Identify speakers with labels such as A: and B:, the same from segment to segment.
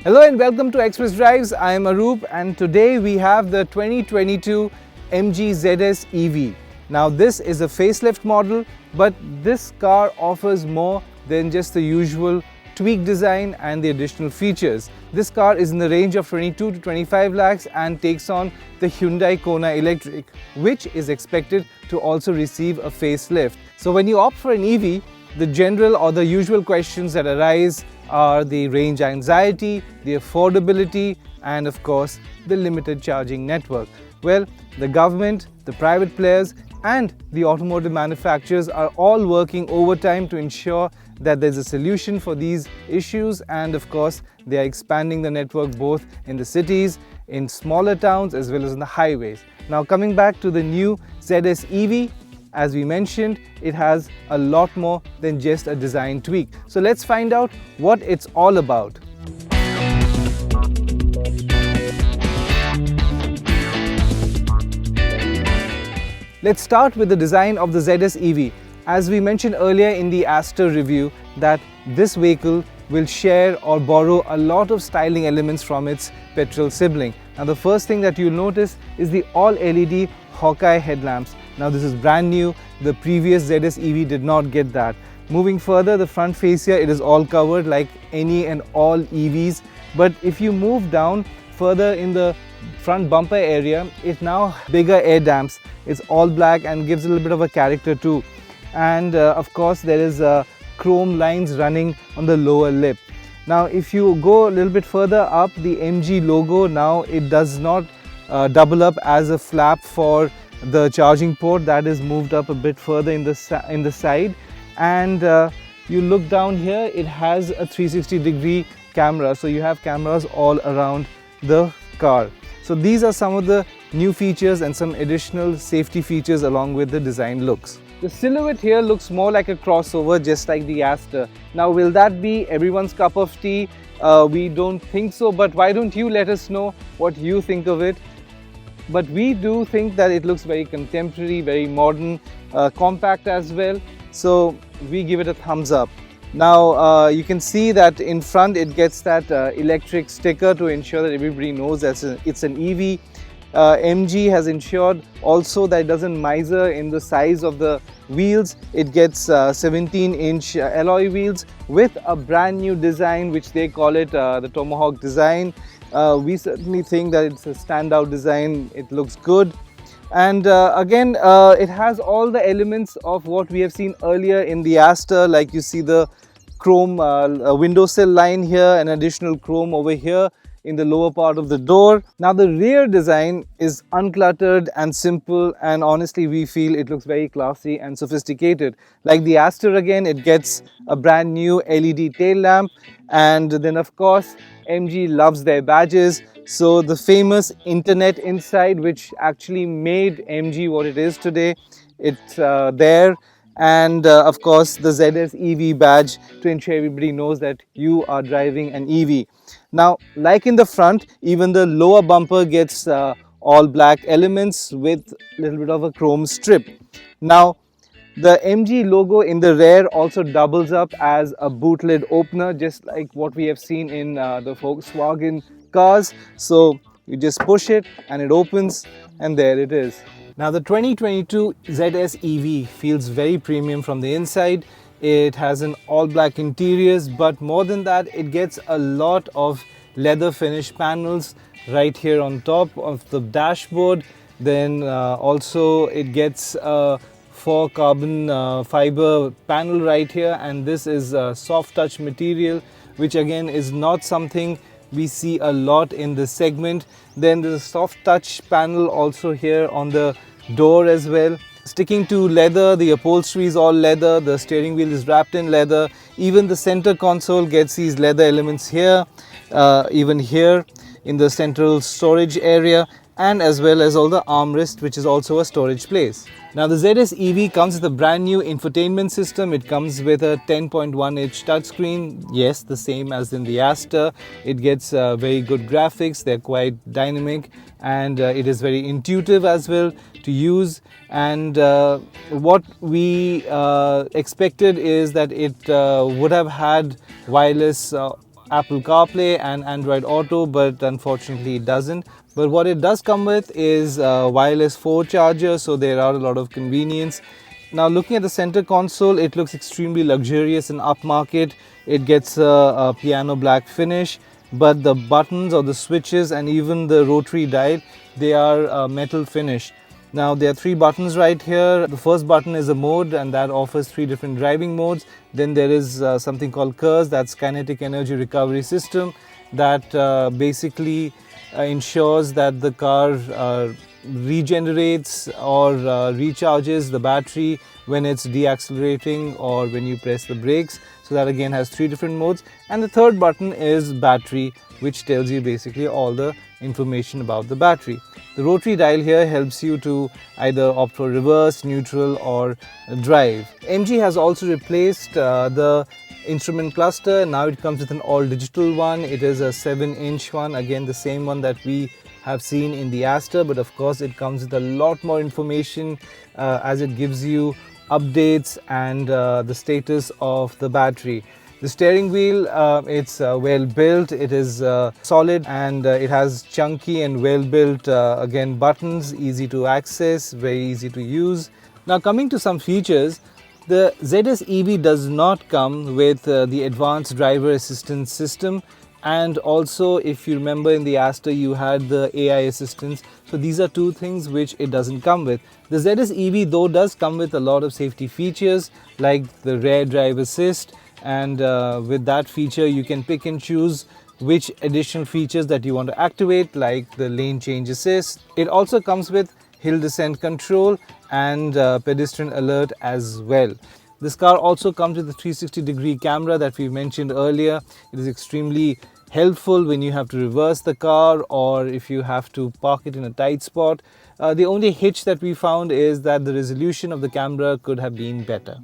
A: Hello and welcome to Express Drives. I am Arup and today we have the 2022 MG ZS EV. Now this is a facelift model, but this car offers more than just the usual tweak design and the additional features. This car is in the range of 22 to 25 lakhs and takes on the Hyundai Kona Electric, which is expected to also receive a facelift. So when you opt for an EV, the general or the usual questions that arise are the range anxiety, the affordability, and of course the limited charging network. Well, the government, the private players and the automotive manufacturers are all working overtime to ensure that there's a solution for these issues, and of course they are expanding the network both in the cities, in smaller towns as well as on the highways. Now coming back to the new ZS EV, as we mentioned, it has a lot more than just a design tweak. So let's find out what it's all about. Let's start with the design of the ZS EV. As we mentioned earlier in the Aster review, that this vehicle will share or borrow a lot of styling elements from its petrol sibling. Now the first thing that you'll notice is the all LED Hawkeye headlamps. Now this is brand new, the previous ZS EV did not get that. Moving further, the front face here, it is all covered like any and all EVs. But if you move down further in the front bumper area, it now has bigger air damps. It's all black and gives a little bit of a character too. And of course there is chrome lines running on the lower lip. Now if you go a little bit further up, the MG logo, now it does not double up as a flap for the charging port. That is moved up a bit further in the side, and you look down here, it has a 360-degree camera, so you have cameras all around the car. So these are some of the new features and some additional safety features along with the design looks. The silhouette here looks more like a crossover, just like the Aster. Now will that be everyone's cup of tea? We don't think so, but why don't you let us know what you think of it? But we do think that it looks very contemporary, very modern, compact as well. So we give it a thumbs up. Now you can see that in front it gets that electric sticker to ensure that everybody knows that it's an EV. MG has ensured also that it doesn't miser in the size of the wheels. It gets 17-inch alloy wheels with a brand new design, which they call it the Tomahawk design. We certainly think that it's a standout design. It looks good, and again it has all the elements of what we have seen earlier in the Aster, like you see the chrome windowsill line here, an additional chrome over here in the lower part of the door. Now the rear design is uncluttered and simple, and honestly we feel it looks very classy and sophisticated. Like the Aster, again it gets a brand new LED tail lamp, and then of course MG loves their badges. So the famous internet inside, which actually made MG what it is today, it's there. And of course the ZS EV badge to ensure everybody knows that you are driving an EV. Now like in the front, even the lower bumper gets all black elements with a little bit of a chrome strip. Now the MG logo in the rear also doubles up as a boot lid opener, just like what we have seen in the Volkswagen cars. So you just push it and it opens, and there it is. Now the 2022 ZS EV feels very premium from the inside. It has an all black interiors, but more than that, it gets a lot of leather finish panels right here on top of the dashboard. Then also it gets a 4 carbon fiber panel right here, and this is a soft touch material, which again is not something we see a lot in this segment. Then there's a soft touch panel also here on the door as well. Sticking to leather, the upholstery is all leather, the steering wheel is wrapped in leather, even the center console gets these leather elements here, even here in the central storage area, and as well as all the armrest, which is also a storage place. Now the ZS EV comes with a brand new infotainment system. It comes with a 10.1-inch touchscreen, yes, the same as in the Aster. It gets very good graphics, they're quite dynamic, and it is very intuitive as well to use. And what we expected is that it would have had wireless Apple CarPlay and Android Auto, but unfortunately it doesn't. But what it does come with is wireless 4 charger, so there are a lot of convenience. Now looking at the center console, it looks extremely luxurious and upmarket. It gets a piano black finish, but the buttons or the switches and even the rotary dial, they are metal finish. Now there are 3 buttons right here. The first button is a mode, and that offers 3 different driving modes. Then there is something called KERS, that's kinetic energy recovery system, that basically ensures that the car regenerates or recharges the battery when it's deaccelerating or when you press the brakes. So that again has 3 different modes. And the third button is battery, which tells you basically all the information about the battery. The rotary dial here helps you to either opt for reverse, neutral or drive. MG has also replaced the instrument cluster. Now it comes with an all digital one. It is a 7-inch one, again the same one that we have seen in the Aster, but of course it comes with a lot more information as it gives you updates and the status of the battery. The steering wheel, it's well built, it is solid, and it has chunky and well built again buttons, easy to access, very easy to use. Now coming to some features, the ZS EV does not come with the advanced driver assistance system, and also if you remember in the Aster you had the AI assistance. So these are 2 things which it doesn't come with. The ZS EV though does come with a lot of safety features like the rear drive assist, and with that feature you can pick and choose which additional features that you want to activate, like the lane change assist. It also comes with hill descent control and pedestrian alert as well. This car also comes with a 360-degree camera that we mentioned earlier. It is extremely helpful when you have to reverse the car or if you have to park it in a tight spot. The only hitch that we found is that the resolution of the camera could have been better.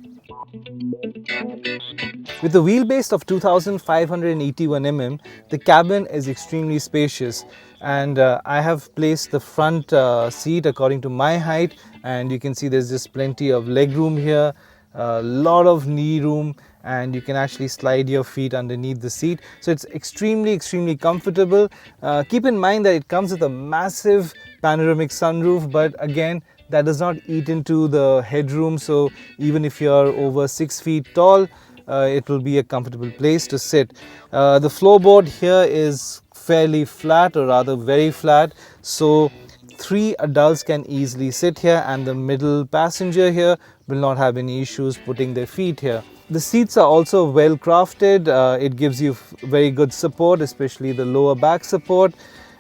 A: With a wheelbase of 2581 mm, the cabin is extremely spacious, and I have placed the front seat according to my height, and you can see there's just plenty of leg room here, a lot of knee room, and you can actually slide your feet underneath the seat. So it's extremely comfortable. Keep in mind that it comes with a massive panoramic sunroof, but again that does not eat into the headroom, so even if you're over 6 feet tall, it will be a comfortable place to sit. The floorboard here is fairly flat, or rather very flat, so 3 adults can easily sit here, and the middle passenger here will not have any issues putting their feet here. The seats are also well crafted. It gives you very good support, especially the lower back support,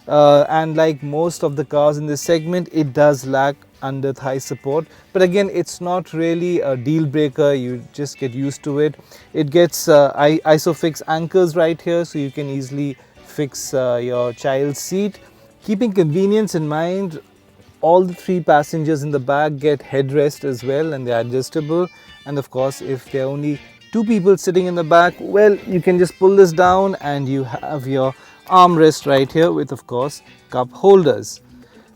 A: and like most of the cars in this segment, it does lack under thigh support, but again it's not really a deal breaker. You just get used to it. It gets isofix anchors right here, so you can easily fix your child's seat. Keeping convenience in mind, all the 3 passengers in the back get headrest as well, and they're adjustable. And of course, if there are only 2 people sitting in the back, well, you can just pull this down and you have your armrest right here with, of course, cup holders.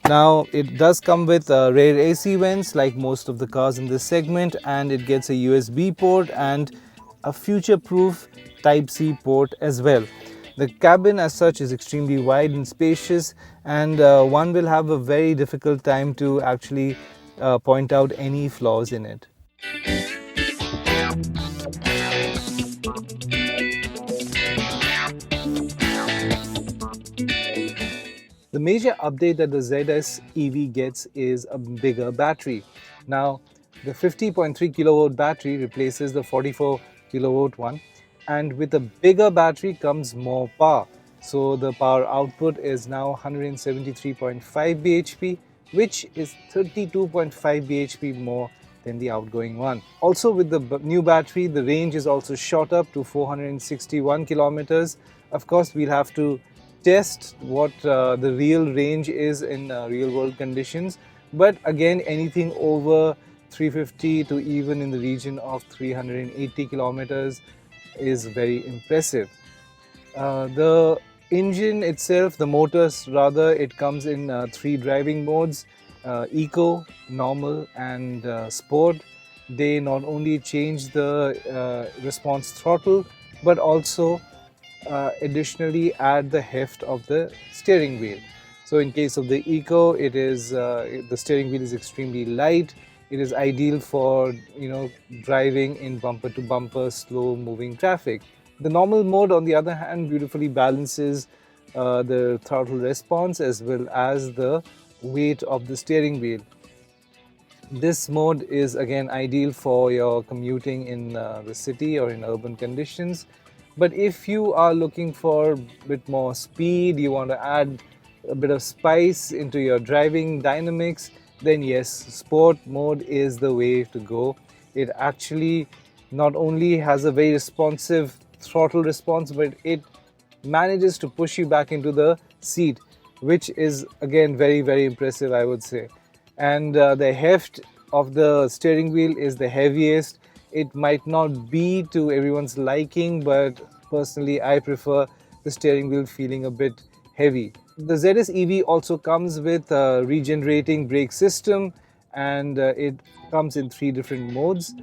A: Now it does come with rear AC vents like most of the cars in this segment, and it gets a USB port and a future-proof Type-C port as well. The cabin as such is extremely wide and spacious, and one will have a very difficult time to actually point out any flaws in it. The major update that the ZS EV gets is a bigger battery. Now, the 50.3 kilowatt battery replaces the 44 kilowatt one, and with a bigger battery comes more power. So the power output is now 173.5 bhp, which is 32.5 bhp more than the outgoing one. Also, with the new battery, the range is also shot up to 461 kilometers. Of course, we'll have to test what the real range is in real world conditions, but again anything over 350 to even in the region of 380 kilometers is very impressive. The engine itself, the motors rather, it comes in 3 driving modes: eco, normal and sport. They not only change the response throttle but also additionally add the heft of the steering wheel. So in case of the Eco, it is the steering wheel is extremely light. It is ideal for driving in bumper to bumper, slow moving traffic. The normal mode, on the other hand, beautifully balances the throttle response as well as the weight of the steering wheel. This mode is again ideal for your commuting in the city or in urban conditions. But if you are looking for a bit more speed, you want to add a bit of spice into your driving dynamics, then yes, sport mode is the way to go. It actually not only has a very responsive throttle response, but it manages to push you back into the seat, which is again very, very impressive, I would say. And the heft of the steering wheel is the heaviest. It might not be to everyone's liking, but personally, I prefer the steering wheel feeling a bit heavy. The ZS EV also comes with a regenerating brake system, and it comes in 3 different modes.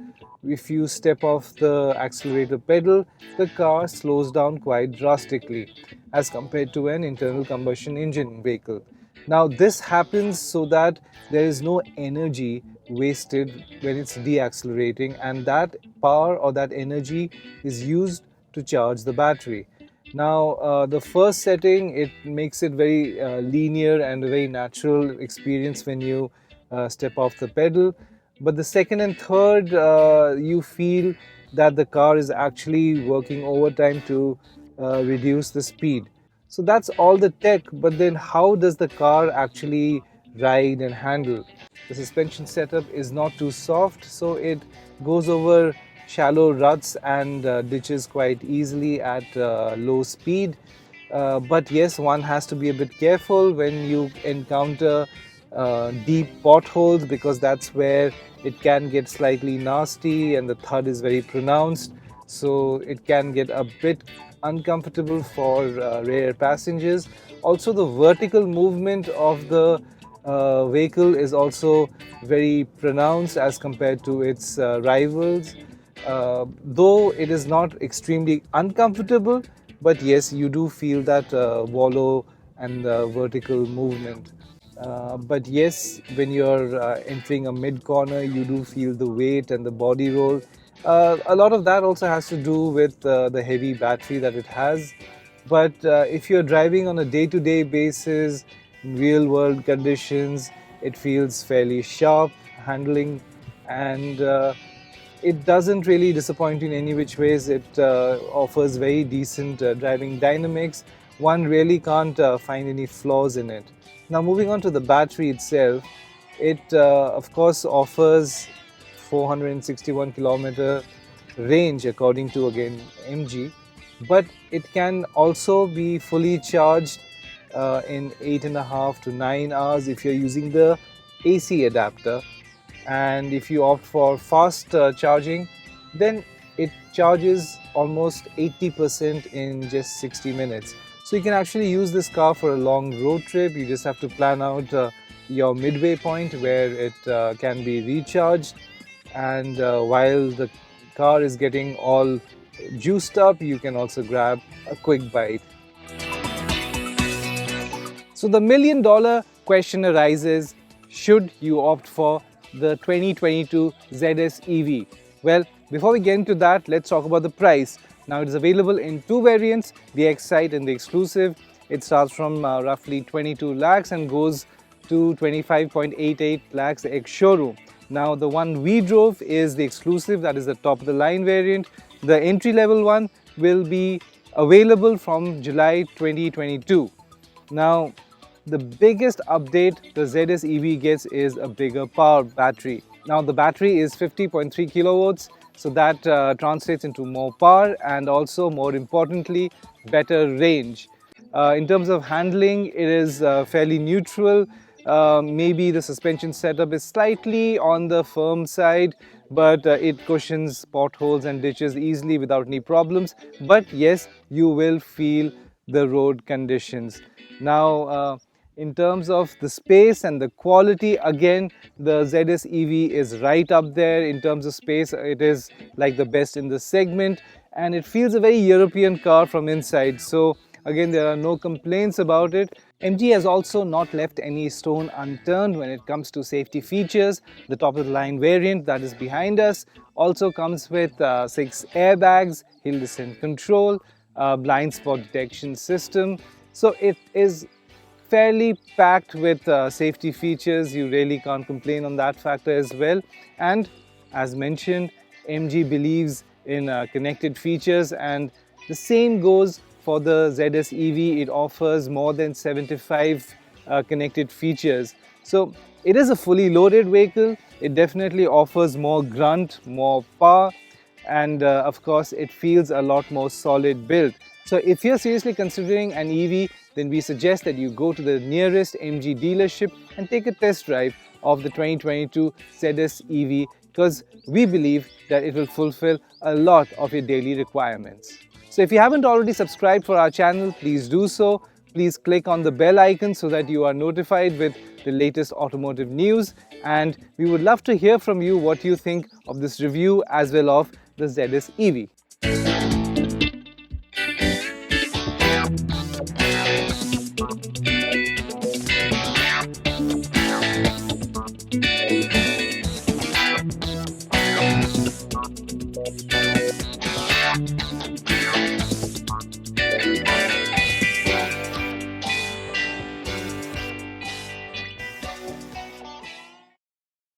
A: If you step off the accelerator pedal, the car slows down quite drastically as compared to an internal combustion engine vehicle. Now, this happens so that there is no energy wasted when it's deaccelerating, and that power or that energy is used to charge the battery. Now, the first setting, it makes it very linear and a very natural experience when you step off the pedal. But the second and third, you feel that the car is actually working overtime to reduce the speed. So that's all the tech, but then how does the car actually ride and handle? The suspension setup is not too soft, so it goes over shallow ruts and ditches quite easily at low speed. But yes, one has to be a bit careful when you encounter deep potholes, because that's where it can get slightly nasty and the thud is very pronounced. So it can get a bit uncomfortable for rear passengers. Also, the vertical movement of the vehicle is also very pronounced as compared to its rivals. Though it is not extremely uncomfortable, but yes, you do feel that wallow and vertical movement. But yes, when you're entering a mid corner, you do feel the weight and the body roll. A lot of that also has to do with the heavy battery that it has. But if you're driving on a day to day basis, in real world conditions, it feels fairly sharp handling, and it doesn't really disappoint you in any which ways. It offers very decent driving dynamics. One really can't find any flaws in it. Now, moving on to the battery itself, it of course offers 461 kilometer range according to again MG, but it can also be fully charged in 8.5 to 9 hours if you're using the AC adapter. And if you opt for fast charging, then it charges almost 80% in just 60 minutes. So you can actually use this car for a long road trip. You just have to plan out your midway point where it can be recharged, and while the car is getting all juiced up, you can also grab a quick bite. So the $1,000,000 question arises, should you opt for the 2022 ZS EV? Well, before we get into that, let's talk about the price. Now, it is available in 2 variants, the Excite and the Exclusive. It starts from roughly 22 lakhs and goes to 25.88 lakhs ex-showroom. Now, the one we drove is the Exclusive, that is the top of the line variant. The entry-level one will be available from July 2022. Now, the biggest update the ZS EV gets is a bigger power battery. Now, the battery is 50.3 kilowatts, so that translates into more power and also, more importantly, better range. In terms of handling, it is fairly neutral. Maybe the suspension setup is slightly on the firm side, but it cushions potholes and ditches easily without any problems. But yes, you will feel the road conditions. Now, In terms of the space and the quality, again, the ZS EV is right up there. In terms of space, it is like the best in the segment, and it feels a very European car from inside. So again, there are no complaints about it. MG has also not left any stone unturned when it comes to safety features. The top of the line variant that is behind us also comes with 6 airbags, hill descent control, blind spot detection system. So it is fairly packed with safety features. You really can't complain on that factor as well. And as mentioned, MG believes in connected features, and the same goes for the ZS EV. It offers more than 75 connected features. So it is a fully loaded vehicle. It definitely offers more grunt, more power, and of course it feels a lot more solid build. So if you're seriously considering an EV, then we suggest that you go to the nearest MG dealership and take a test drive of the 2022 ZS EV, because we believe that it will fulfill a lot of your daily requirements. So if you haven't already subscribed for our channel, please do so. Please click on the bell icon so that you are notified with the latest automotive news, and we would love to hear from you what you think of this review as well of the ZS EV.